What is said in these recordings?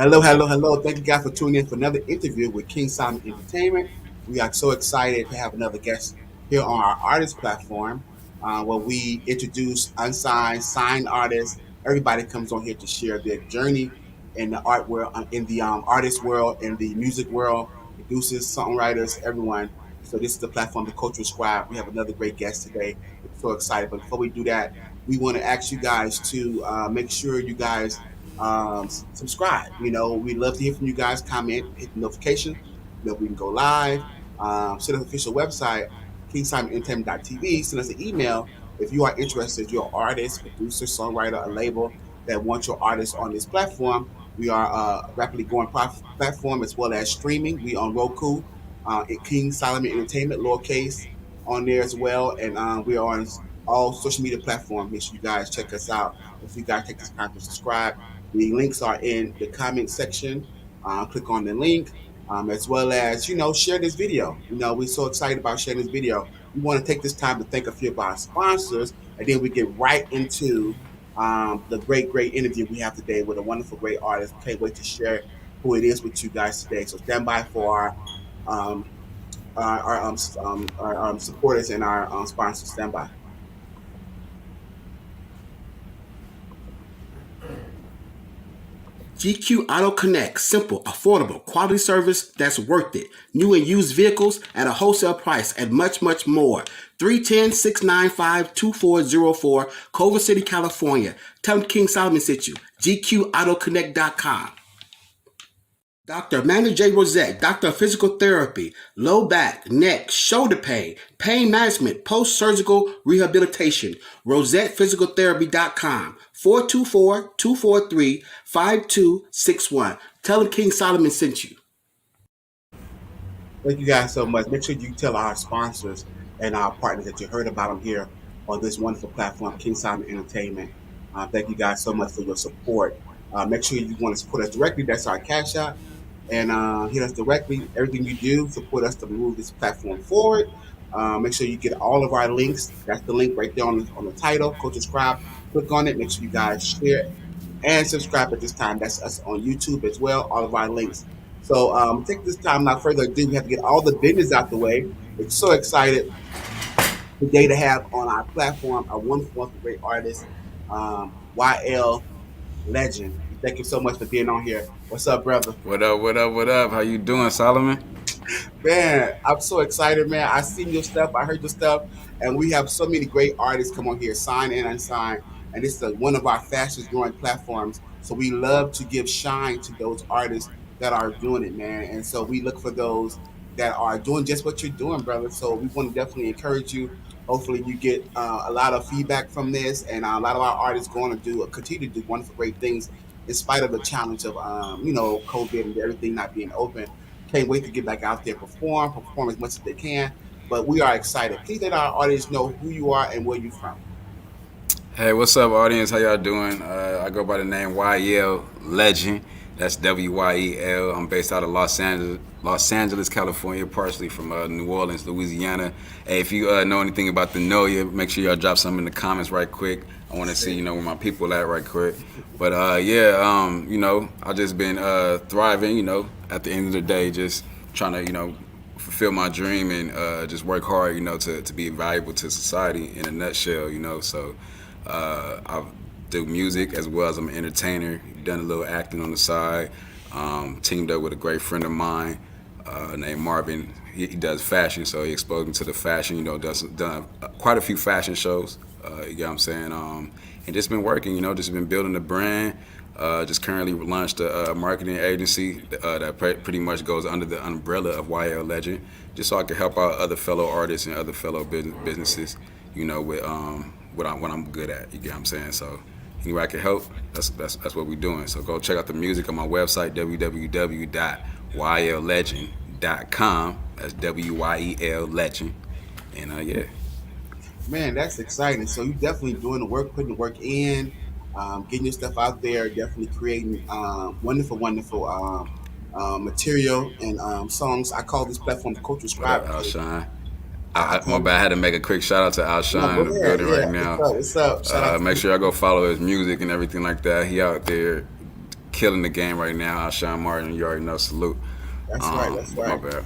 Hello, hello, hello. Thank you guys for tuning in for another interview with King Simon Entertainment. We are so excited to have another guest here on our artist platform where we introduce unsigned, signed artists. Everybody comes on here to share their journey in the art world, in the artist world, in the music world, producers, songwriters, everyone. So this is the platform, the Cultural Scribe. We have another great guest today. We're so excited. But before we do that, we want to ask you guys to make sure you guys subscribe. We love to hear from you guys. Comment, hit the notification. We can go live. Send us an official website, KingSimonEntertainment.tv. Send us an email if you are interested. You're an artist, producer, songwriter, a label that wants your artist on this platform. We are a rapidly growing platform as well as streaming. We on Roku, at King Solomon Entertainment, lowercase, on there as well, and we are on all social media platforms. Make sure you guys check us out. If you guys take this time to subscribe, the links are in the comment section. Click on the link, as well as share this video. We're so excited about sharing this video. We want to take this time to thank a few of our sponsors, and then we get right into the great interview we have today with a wonderful, great artist. Can't wait to share who it is with you guys today. So stand by for um, our supporters and our sponsors. Stand by. GQ Auto Connect. Simple, affordable, quality service that's worth it. New and used vehicles at a wholesale price and much, much more. 310-695-2404, Culver City, California. Tell them King Solomon sent you. GQAutoConnect.com. Dr. Amanda J. Rosette, Doctor of Physical Therapy, low back, neck, shoulder pain management, post-surgical rehabilitation. RosettePhysicalTherapy.com, 424-243-5261. Tell them King Solomon sent you. Thank you guys so much. Make sure you tell our sponsors and our partners that you heard about them here on this wonderful platform, King Solomon Entertainment. Thank you guys so much for your support. Make sure you want to support us directly. That's our Cash App. And hit us directly. Everything you do, support us to move this platform forward. Make sure you get all of our links. That's the link right there on the title, Cultural Scribe. Click on it. Make sure you guys share and subscribe at this time. That's us on YouTube as well, all of our links. So take this time, not further ado, we have to get all the business out the way. We're so excited today to have on our platform a wonderful, great artist, Wyel Legend. Thank you so much for being on here. What's up, brother? What up, what up, what up? How you doing, Solomon? Man, I'm so excited, man. I seen your stuff, I heard your stuff, and we have so many great artists come on here, signed and unsigned, and this is one of our fastest growing platforms. So we love to give shine to those artists that are doing it, man. And so we look for those that are doing just what you're doing, brother. So we want to definitely encourage you. Hopefully, you get a lot of feedback from this, and a lot of our artists going to continue to do wonderful, great things in spite of the challenge of COVID and everything not being open. Can't wait to get back out there, perform as much as they can. But we are excited. Please let our audience know who you are and where you're from. Hey, what's up, audience? How y'all doing? I go by the name Wyel Legend. That's Wyel. I'm based out of Los Angeles, California, partially from New Orleans, Louisiana. Hey, if you know anything about the Noya, make sure y'all drop something in the comments right quick. I want to see, where my people at right quick. But I just been thriving, at the end of the day, just trying to, fulfill my dream and just work hard, to be valuable to society in a nutshell, So I do music as well as I'm an entertainer. Done a little acting on the side. Teamed up with a great friend of mine named Marvin. He does fashion, so he exposed me to the fashion. Done quite a few fashion shows. You know what I'm saying? And just been working. Just been building a brand. Just currently launched a marketing agency that pretty much goes under the umbrella of Wyel Legend, just so I can help out other fellow artists and other fellow businesses. With what I'm good at. You get what I'm saying? So any way I can help, that's what we're doing. So go check out the music on my website, www.wyellegend.com. That's Wyel Legend. And yeah. Man, that's exciting. So you definitely doing the work, putting the work in, getting your stuff out there, definitely creating wonderful material and songs. I call this platform the Cultural What up, Scribe. Alshon? My bad. I had to make a quick shout out to Alshon in the building right now. What's up? Shout out Make sure y'all go follow his music and everything like that. He out there killing the game right now. Sean Martin, you already know, salute. That's right. That's But my right. bad.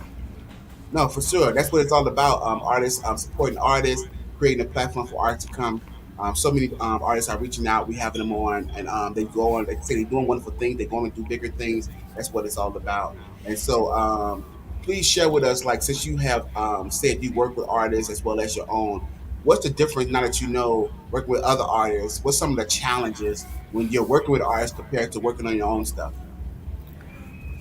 No, for sure. That's what it's all about. Artists, supporting artists, creating a platform for art to come. So many artists are reaching out. We having them on, and they go on. They say they're doing wonderful things. They're going to do bigger things. That's what it's all about. And so, please share with us, like, since you have said you work with artists as well as your own. What's the difference now that you know working with other artists? What's some of the challenges when you're working with artists compared to working on your own stuff?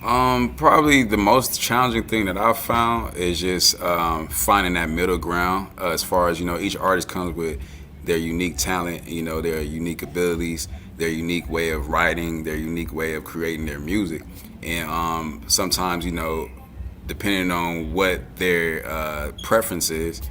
Probably the most challenging thing that I've found is just finding that middle ground. As far as each artist comes with their unique talent, their unique abilities, their unique way of writing, their unique way of creating their music, and sometimes depending on what their preference is,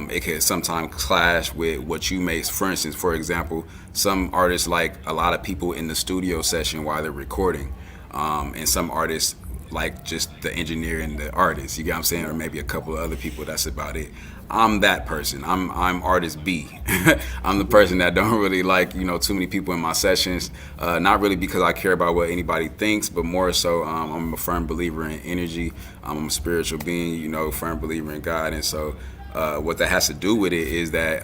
it can sometimes clash with what you make. For instance, for example, some artists like a lot of people in the studio session while they're recording, and some artists like just the engineer and the artist. You get what I'm saying, or maybe a couple of other people. That's about it. I'm that person. I'm artist B. I'm the person that don't really like too many people in my sessions. Not really because I care about what anybody thinks, but more so I'm a firm believer in energy. I'm a spiritual being. Firm believer in God, and so. What that has to do with it is that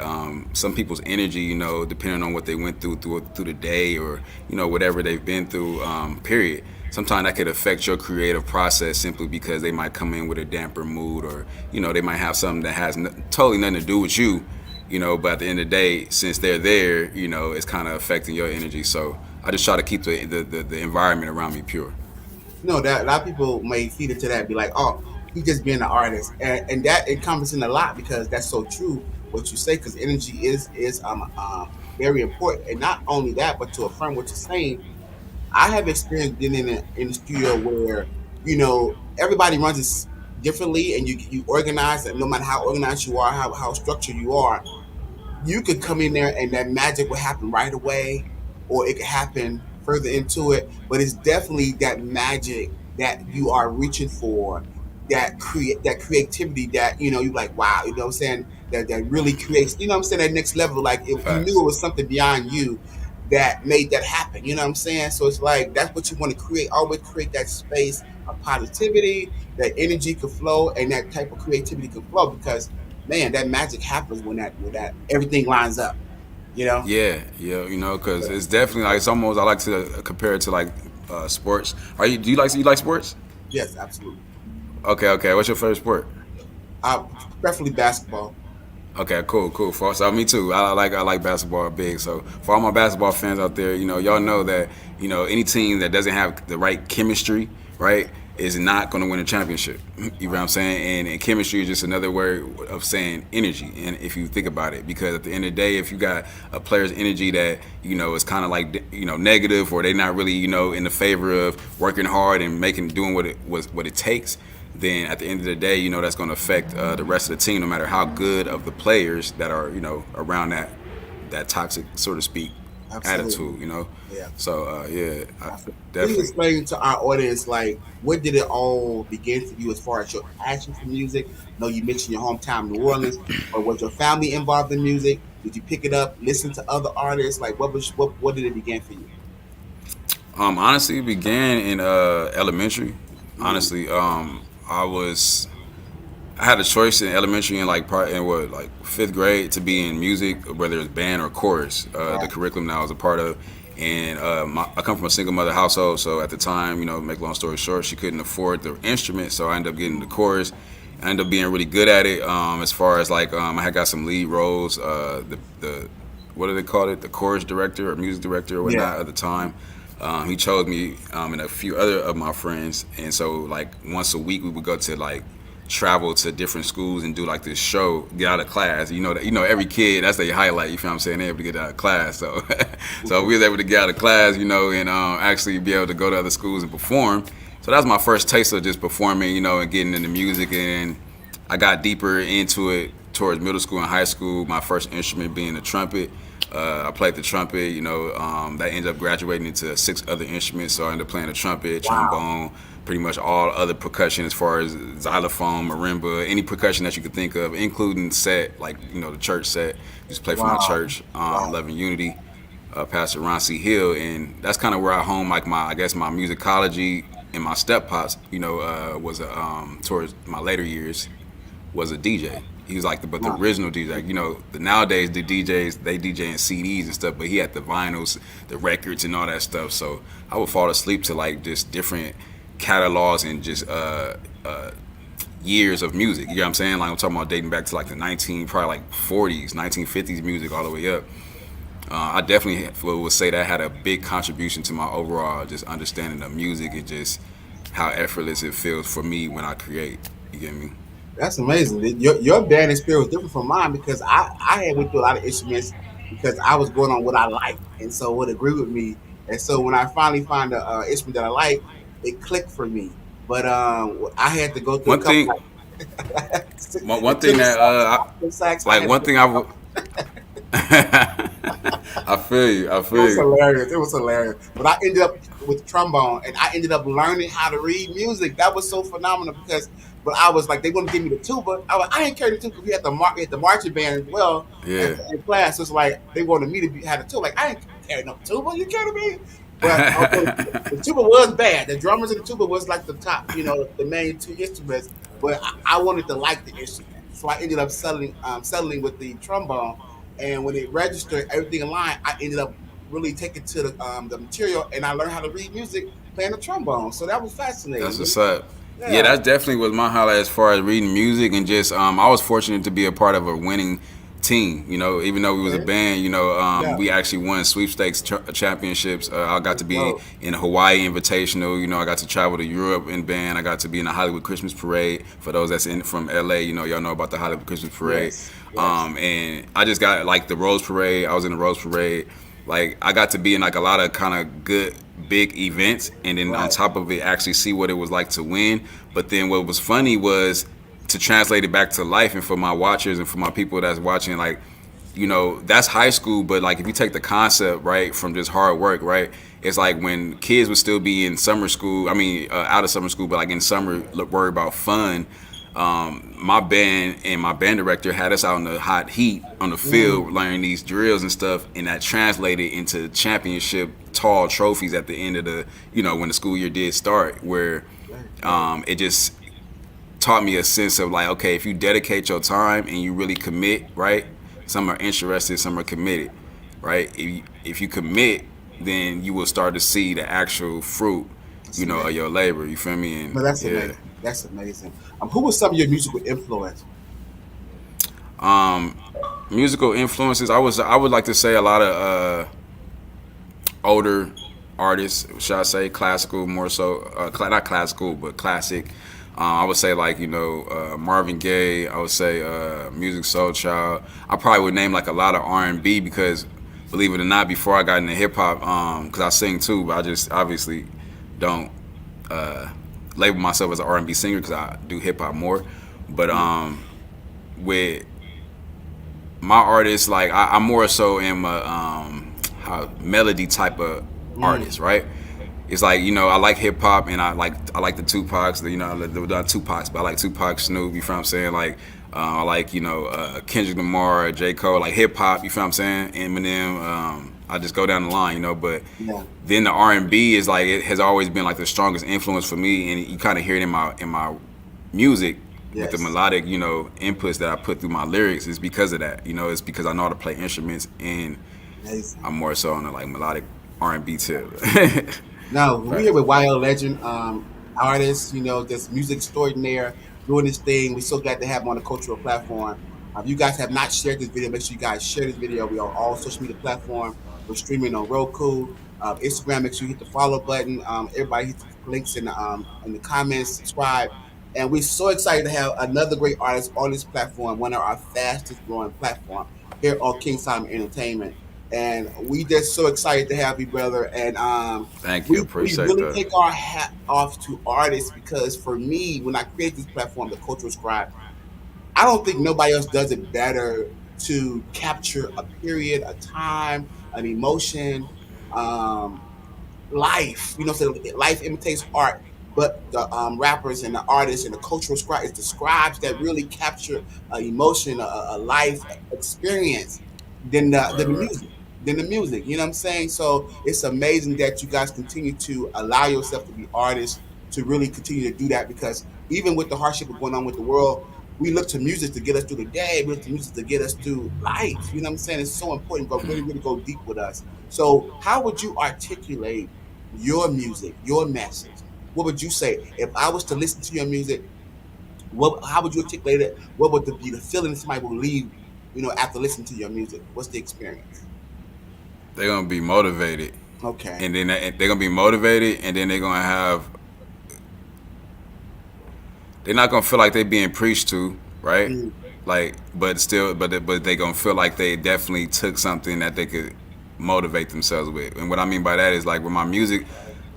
some people's energy, depending on what they went through the day, or whatever they've been through, period. Sometimes that could affect your creative process simply because they might come in with a damper mood, or they might have something that has totally nothing to do with you, But at the end of the day, since they're there, it's kind of affecting your energy. So I just try to keep the environment around me pure. That a lot of people may feed into that, be like, "Oh, he just being an artist," and that encompassing a lot because that's so true what you say. Because energy is very important, and not only that, but to affirm what you're saying. I have experienced being in the studio where everybody runs it differently, and you organize, and no matter how organized you are, how structured you are, you could come in there and that magic will happen right away, or it could happen further into it. But it's definitely that magic that you are reaching for, that creativity that you're like, wow, what I'm saying, that really creates, what I'm saying, that next level. Like you knew Facts. it was something beyond you that made that happen. You know what I'm saying? So it's like that's what you want to create. Always create that space of positivity, that energy could flow, and that type of creativity could flow because man, that magic happens when that everything lines up. You know? Yeah, yeah, because it's definitely like it's almost I like to compare it to like sports. Do you like sports? Yes, absolutely. Okay, okay. What's your favorite sport? Uh, Preferably basketball. Okay, cool, cool. So me too. I like basketball big. So for all my basketball fans out there, y'all know that any team that doesn't have the right chemistry, right, is not going to win a championship. You know what I'm saying? And chemistry is just another word of saying energy. And if you think about it, because at the end of the day, if you got a player's energy that is kind of like negative, or they not really in the favor of working hard and doing what it takes, then at the end of the day, that's going to affect the rest of the team, no matter how good of the players that are, around that toxic, so to speak, Absolutely. attitude. Yeah. So yeah, Please definitely. explain to our audience, like, when did it all begin for you as far as your passion for music? I know you mentioned your hometown, New Orleans, but was your family involved in music? Did you pick it up, listen to other artists? Like, what did it begin for you? Honestly, it began in elementary. Mm, Honestly, I had a choice in elementary and like part in what like fifth grade to be in music, whether it's band or chorus. The right. curriculum that I was a part of, and I come from a single mother household, so at the time, make a long story short, she couldn't afford the instrument, so I ended up getting the chorus. I ended up being really good at it. As far as like I had got some lead roles. The what do they call it? The chorus director or music director or Yeah. whatnot at the time. He chose me and a few other of my friends, and so like once a week we would go to like travel to different schools and do like this show, get out of class. That every kid, that's their highlight. You feel what I'm saying? They able to get out of class. So so we was able to get out of class, and actually be able to go to other schools and perform. So that was my first taste of just performing, and getting into music. And I got deeper into it towards middle school and high school. My first instrument being the trumpet. I played the trumpet. That ended up graduating into 6 other instruments. So I ended up playing the trumpet, Wow. trombone, pretty much all other percussion as far as xylophone, marimba, any percussion that you could think of, including set, like the church set. Used to play for my Wow. church, Wow. Love and Unity. Pastor Ron C. Hill, and that's kind of where I home like my I guess my musicology and my step pops. Was towards my later years was a DJ. He was like the Wow. original DJ. Like, the nowadays the DJs they DJ in CDs and stuff, but he had the vinyls, the records, and all that stuff. So I would fall asleep to like just different catalogs and just years of music. You know what I'm saying? Like I'm talking about dating back to like the 19 probably like 40s, 1950s music all the way up. I definitely would say that had a big contribution to my overall just understanding of music and just how effortless it feels for me when I create. You get me? That's amazing. Your band experience was different from mine because I had went through a lot of instruments because I was going on what I like and so would agree with me. And so when I finally find a instrument that I like, it clicked for me. But I had to go through a One couple thing, like one the thing tenor that sax, octave sax. I like had to one go thing I would. I feel you. I It feel was you. hilarious. It was hilarious. But I ended up with trombone, and I ended up learning how to read music. That was so phenomenal because, but I was like, they want to give me the tuba. I didn't carry the tuba because we had the marching band as well Yeah. in class. So it's like they wanted me to have the tuba. Like I didn't carry no tuba. You kidding me? But although the tuba was bad, the drummers and the tuba was like the top, the main two instruments. But I wanted to like the instrument, so I ended up settling with the trombone. And when it registered everything in line, I ended up really taking to the material, and I learned how to read music playing the trombone. So that was That's fascinating. what's up. Yeah, Yeah, that's definitely was my highlight as far as reading music and just I was fortunate to be a part of a winning team. Even though we was a okay, band, yeah, we actually won sweepstakes championships. I got to that's be dope. in a Hawaii Invitational. I got to travel to Europe in band. I got to be in the Hollywood Christmas Parade. For those that's in from LA, y'all know about the Hollywood Christmas Parade. Yes, yes, And I just got like the Rose Parade. I was in the Rose Parade. Like I got to be in like a lot of kind of good big events, and then on right. top of it, actually see what it was like to win. But then what was funny was to translate it back to life, and for my watchers and for my people that's watching, like that's high school, but like if you take the concept right from just hard work, right, it's like when kids would still be in summer school, I mean out of summer school, but like in summer worry about fun. My band and my band director had us out in the hot heat on the Mm, field learning these drills and stuff, and that translated into championship tall trophies at the end of the when the school year did start, where right, right. it just taught me a sense of like, okay, if you dedicate your time and you really commit, right, some are interested, some are committed, right, if you commit, then you will start to see the actual fruit That's of amazing. your labor, you feel me? No, And that's yeah. amazing. That's amazing. Who was some of your musical influence? um Musical influences, I would like to say a lot of older artists, should I say classical more so, not classical but classic. I would say like Marvin Gaye. I would say Music Soul Child. I probably would name like a lot of R&B because believe it or not, before I got into hip hop, because I sing too, but I just obviously don't uh, label myself as an R&B singer because I do hip hop more. But Mm, with my artists, like I more so am a how melody type of mm, artist, right? It's like I like hip hop and I like the Tupacs, not Tupacs, but I like Tupac, Snoop. You feel what I'm saying? Like I like Kendrick Lamar, J Cole, like hip hop. You feel what I'm saying? Eminem. I just go down the line, But yeah. then the R&B is like it has always been like the strongest influence for me, and you kind of hear it in my music with the Yes. melodic, inputs that I put through my lyrics is because of that. It's because I know how to play instruments and Amazing. I'm more so on the like melodic R&B tip. Now, we're Right. here with Wyel Legend, artist, just music extraordinaire, doing this thing. We're so glad to have him on the cultural platform. If you guys have not shared this video, make sure you guys share this video. We are on all social media platforms. We're streaming on Roku, Instagram. Make sure you hit the follow button. Everybody hit the links in the comments, subscribe. And we're so excited to have another great artist on this platform, one of our fastest growing platform here on King Simon Entertainment. And we just so excited to have you, brother. And Thank you. we Appreciate really that. take our hat off to artists because for me, when I create this platform, the Cultural Scribe, I don't think nobody else does it better to capture a period, a time, an emotion, um, life. So life imitates art, but the rappers and the artists and the cultural scribe is the scribes that really capture emotion, a life experience than the Right, right. music. than the music. You know what I'm saying? So it's amazing that you guys continue to allow yourself to be artists, to really continue to do that, because even with the hardship of going on with the world, we look to music to get us through the day. We look to music to get us through life. You know what I'm saying? It's so important. Go really, really go deep with us. So how would you articulate your music, your message? What would you say if I was to listen to your music? What? How would you articulate it? What would be the feeling somebody will leave? After listening to your music, what's the experience? They're gonna be motivated, Okay. and then they're gonna be motivated, and then they're gonna have. They're not gonna feel like they're being preached to, right? Mm, Like, but still, but they gonna feel like they definitely took something that they could motivate themselves with. And what I mean by that is like with my music,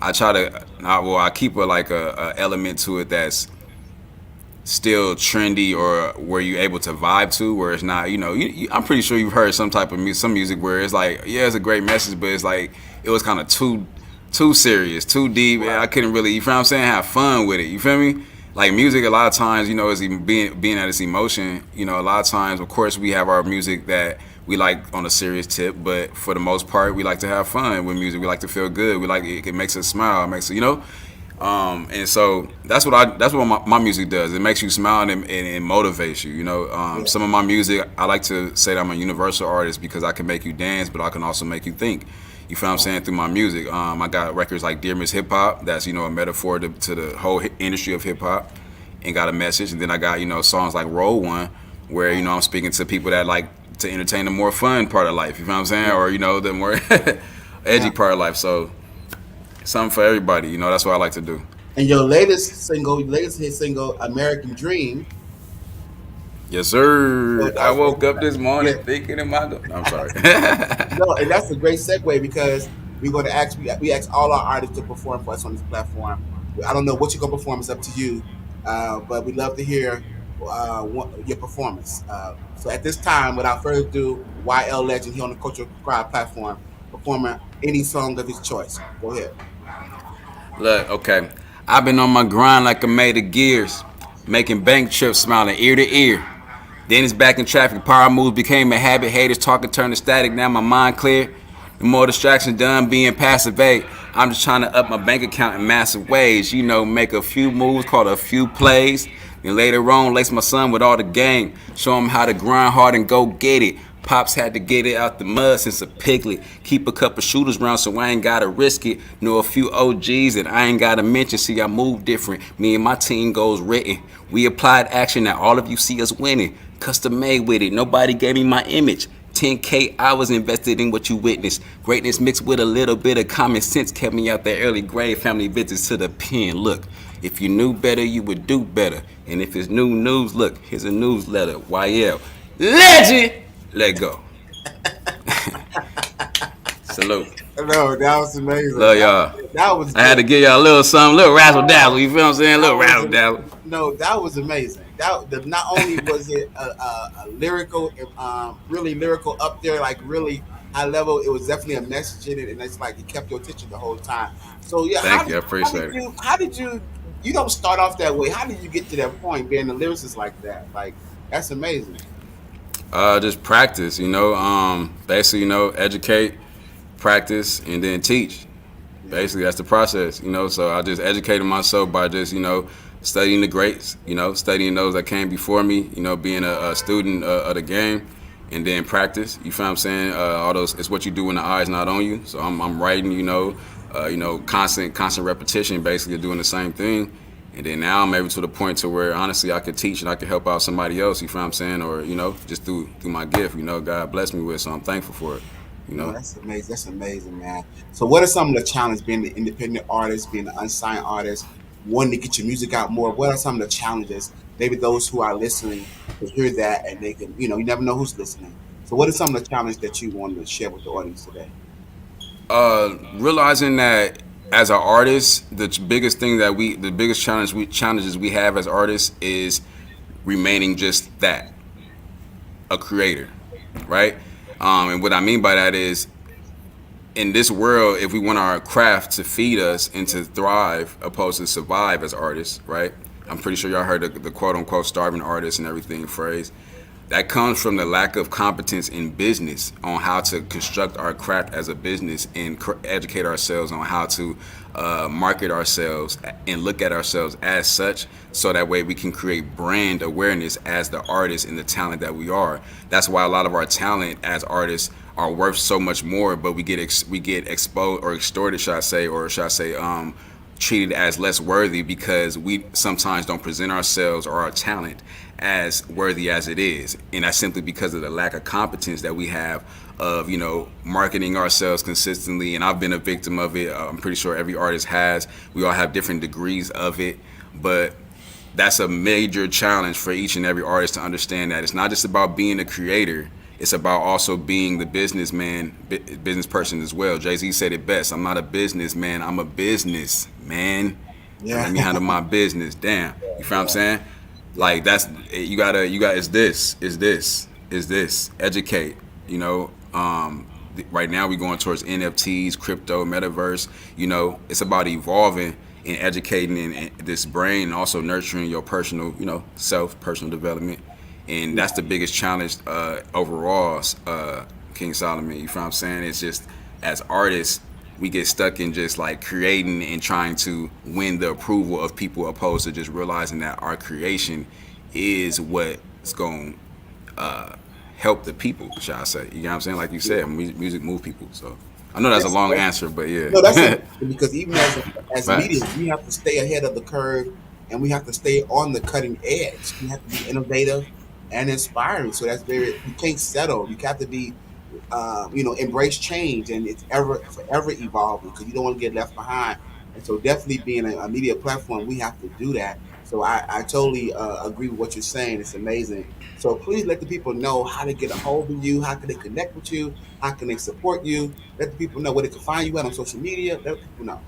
I try to, I keep a element to it that's still trendy or where you able to vibe to, where it's not, I'm pretty sure you've heard some type of some music where it's like, yeah, it's a great message, but it's like it was kind of too serious, too deep, and I right. couldn't really, you feel what I'm saying, have fun with it. You feel me? Like music, a lot of times, is being at its emotion. A lot of times, of course, we have our music that we like on a serious tip, but for the most part, we like to have fun with music. We like to feel good. We like it makes us smile. It makes and so that's what my music does. It makes you smile and it motivates you. Yeah. Some of my music, I like to say that I'm a universal artist because I can make you dance, but I can also make you think. You feel what I'm saying, through my music. I got records like Dear Miss Hip Hop. That's a metaphor to the whole industry of hip hop, and got a message. And then I got songs like Roll One, where I'm speaking to people that like to entertain the more fun part of life. You feel what I'm saying, Yeah. or the more edgy Yeah. part of life. So something for everybody. That's what I like to do. And your latest hit single, American Dream. Yes, sir. So I that's woke up this yeah. morning thinking in my. No, I'm sorry. No, and that's a great segue because we're going to ask we ask all our artists to perform for us on this platform. I don't know what you're going to perform; it's up to you. But we'd love to hear your performance. So at this time, without further ado, YL Legend here on the Cultural Scribes platform, performing any song of his choice. Go ahead. Look, okay. I've been on my grind like I made of gears, making bank trips, smiling ear to ear. Then it's back in traffic. Power moves became a habit. Haters talking turned to static. Now my mind clear. The more distractions done being passive aid. I'm just trying to up my bank account in massive ways. Make a few moves, call a few plays. Then later on, lace my son with all the game. Show him how to grind hard and go get it. Pops had to get it out the mud since a piglet. Keep a couple shooters round so I ain't gotta risk it. Know a few OGs that I ain't gotta mention. See, I move different. Me and my team goes written. We applied action that all of you see us winning. Custom made with it. Nobody gave me my image. 10K hours invested in what you witnessed. Greatness mixed with a little bit of common sense kept me out there early grade. Family visits to the pen. Look, if you knew better, you would do better. And if it's new news, look, here's a newsletter. YL. Legend! Let go. Salute. No, that was amazing. Love y'all. That was I had good. to give y'all a little something, little razzle dazzle. You feel what I'm saying? A That little was razzle dazzle. no, that was amazing. Not only was it a lyrical, really lyrical up there, like really high level. It was definitely a message in it, and it's like it kept your attention the whole time. So yeah, Thank you. I appreciate it. how did you don't start off that way? How did you get to that point, being a lyricist like that? Like that's amazing. Just practice, basically, educate, practice, and then teach. Yeah, Basically, that's the process, So I just educated myself by just, studying the greats, studying those that came before me, being a student of the game, and then practice. You feel what I'm saying? All those, it's what you do when the eye's not on you. So I'm writing, constant repetition, basically doing the same thing. And then now I'm able to the point to where honestly I could teach and I could help out somebody else. You feel what I'm saying? Or just through my gift. God blessed me with, so I'm thankful for it. You no, know. that's amazing. That's amazing, man. So, what are some of the challenges being the independent artist, being the unsigned artist, wanting to get your music out more? What are some of the challenges? Maybe those who are listening to hear that and they can, you never know who's listening. So, what are some of the challenges that you wanted to share with the audience today? Realizing that as an artist, the biggest challenges we have as artists is remaining just that, a creator, right? And what I mean by that is, in this world, if we want our craft to feed us and to thrive, opposed to survive as artists, right? I'm pretty sure y'all heard the quote unquote starving artist and everything phrase. that comes from the lack of competence in business on how to construct our craft as a business and educate ourselves on how to market ourselves and look at ourselves as such, so that way we can create brand awareness as the artist and the talent that we are. That's why a lot of our talent as artists are worth so much more, but we get exposed or extorted, should I say, treated as less worthy because we sometimes don't present ourselves or our talent as worthy as it is, and that's simply because of the lack of competence that we have of marketing ourselves consistently. And I've been a victim of it. I'm pretty sure every artist has. We all have different degrees of it, but that's a major challenge for each and every artist to understand that it's not just about being a creator. It's about also being the businessman, business person as well. Jay-Z said it best. I'm not a businessman. I'm a business man. And Yeah. let me handle my business. Damn. You feel what I'm Yeah. saying? Like that's you got is this. Educate. You know, right now we're going towards NFTs, crypto, metaverse. It's about evolving and educating in this brain, and also nurturing your personal, self, personal development. And that's the biggest challenge overall, King Solomon. You feel what I'm saying? It's just as artists, we get stuck in just like creating and trying to win the approval of people, opposed to just realizing that our creation is what's going to help the people, shall I say. You know what I'm saying? Like you said, music move people. So I know that's a Yes, long yes. answer, but No, that's yeah. important because even as media, Facts. we have to stay ahead of the curve, and we have to stay on the cutting edge. We have to be innovative and inspiring. So that's very, you can't settle. You have to be, embrace change, and it's ever forever evolving because you don't want to get left behind. And so definitely being a media platform, we have to do that. So I totally agree with what you're saying. It's amazing. So please let the people know how to get a hold of you, how can they connect with you, how can they support you. Let the people know where they can find you at on social media. Let people know.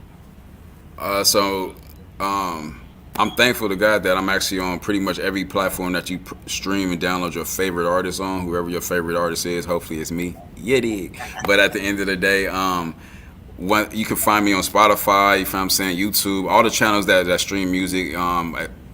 So I'm thankful to God that I'm actually on pretty much every platform that you stream and download your favorite artist on. Whoever your favorite artist is, hopefully it's me. Yeah, dig. But at the end of the day, you can find me on Spotify. You feel what I'm saying? YouTube, all the channels that stream music.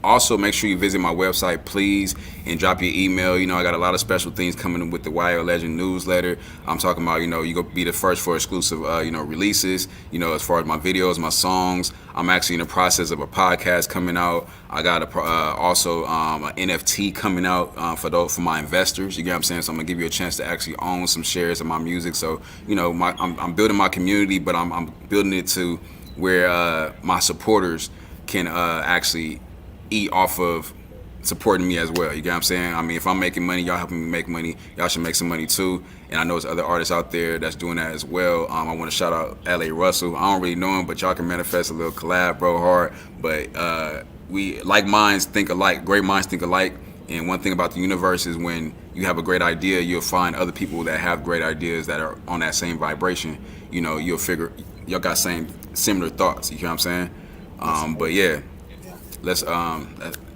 Also, make sure you visit my website, please, and drop your email. I got a lot of special things coming with the Wyel Legend newsletter. I'm talking about, you go be the first for exclusive, releases. As far as my videos, my songs. I'm actually in the process of a podcast coming out. I got also an NFT coming out for my investors. You get what I'm saying? So I'm gonna give you a chance to actually own some shares of my music. So I'm building my community, but I'm building it to where my supporters can actually eat off of supporting me as well. You get what I'm saying? I mean, if I'm making money, y'all helping me make money. Y'all should make some money too. And I know there's other artists out there that's doing that as well. I want to shout out L.A. Russell. I don't really know him, but y'all can manifest a little collab, bro, hard. But we like minds think alike. Great minds think alike. And one thing about the universe is when you have a great idea, you'll find other people that have great ideas that are on that same vibration. You'll figure y'all got similar thoughts. You know what I'm saying? That's But amazing. yeah, Yeah. let's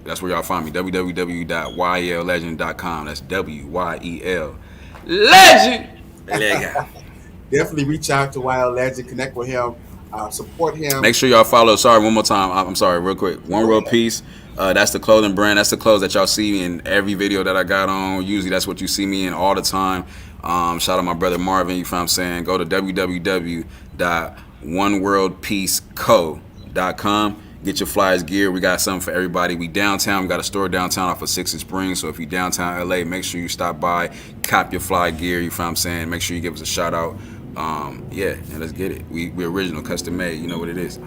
that's where y'all find me. www.wyellegend.com. That's WYEL Legend. Definitely reach out to Wild Legend, connect with him, support him. Make sure y'all follow. Sorry, one more time. I'm sorry, real quick. One Go Real ahead. Piece. That's the clothing brand. That's the clothes that y'all see in every video that I got on. Usually, that's what you see me in all the time. Shout out my brother Marvin. You feel what I'm saying? Go to www.oneworldpeaceco.com. Get your flyers gear. We got something for everybody. We downtown. We got a store downtown off of 6th and Spring. So if you downtown LA, make sure you stop by, cop your fly gear. You feel what I'm saying? Make sure you give us a shout out. Yeah, and let's get it. We original, custom made. You know what it is.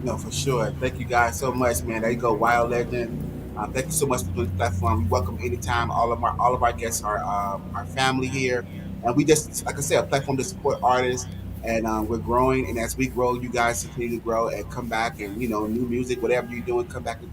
No, for sure. Thank you guys so much, man. There you go, Wild Legend. Thank you so much for doing this platform. We welcome anytime. All of our guests are our family here, and we just, like I said, a platform to support artists. And we're growing, and as we grow, you guys continue to grow and come back, and new music, whatever you're doing, come back and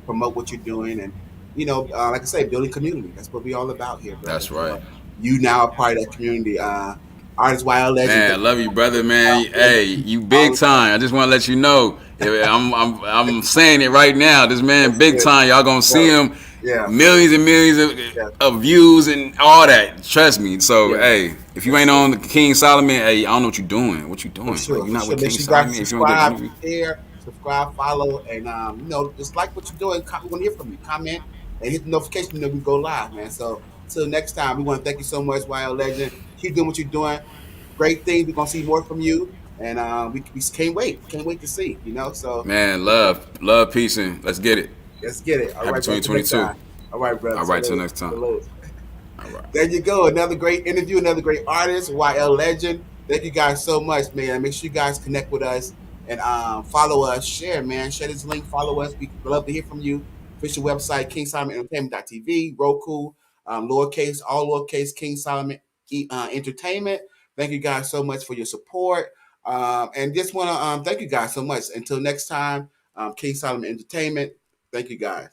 promote what you're doing, and like I say, building community. That's what we all about here, brother. That's right. You now are part of that community. Artist Wild Legend. Man, I Thank love you, brother. you, Man, hey, you big all time. I just want to let you know. I'm saying it right now. This man, that's big good. time. Y'all gonna see Yeah, him, yeah, millions and millions yeah, of views and all that. Trust me. So, yeah. hey, if you Yes, ain't sir. on the King Solomon, hey, I don't know what you're doing. What you For doing? Like sure, you're for not sure. with Make King sure you guys Solomon. If you don't get an subscribe, interview, share, subscribe, follow, and just like what you're doing. We want to hear from you. Comment and hit the notification. We go live, man. So Till next time, we want to thank you so much, Wyel Legend. Keep doing what you're doing. Great things. We're gonna see more from you, and we can't wait. Can't wait to see. So Man, love, peace, and let's get it. let's get it. All Happy right, brother. Till next time. 2022. All right, brother. All right, till Salute. next time. Salute. All right. There you go. Another great interview, another great artist, YL Legend. Thank you guys so much, man. Make sure you guys connect with us and follow us, share, man. Share this link, follow us. We love to hear from you. Official website, KingSolomonEntertainment.tv, Roku, lowercase, all lowercase, King Solomon Entertainment. Thank you guys so much for your support. And just want to thank you guys so much. Until next time, King Solomon Entertainment. Thank you guys.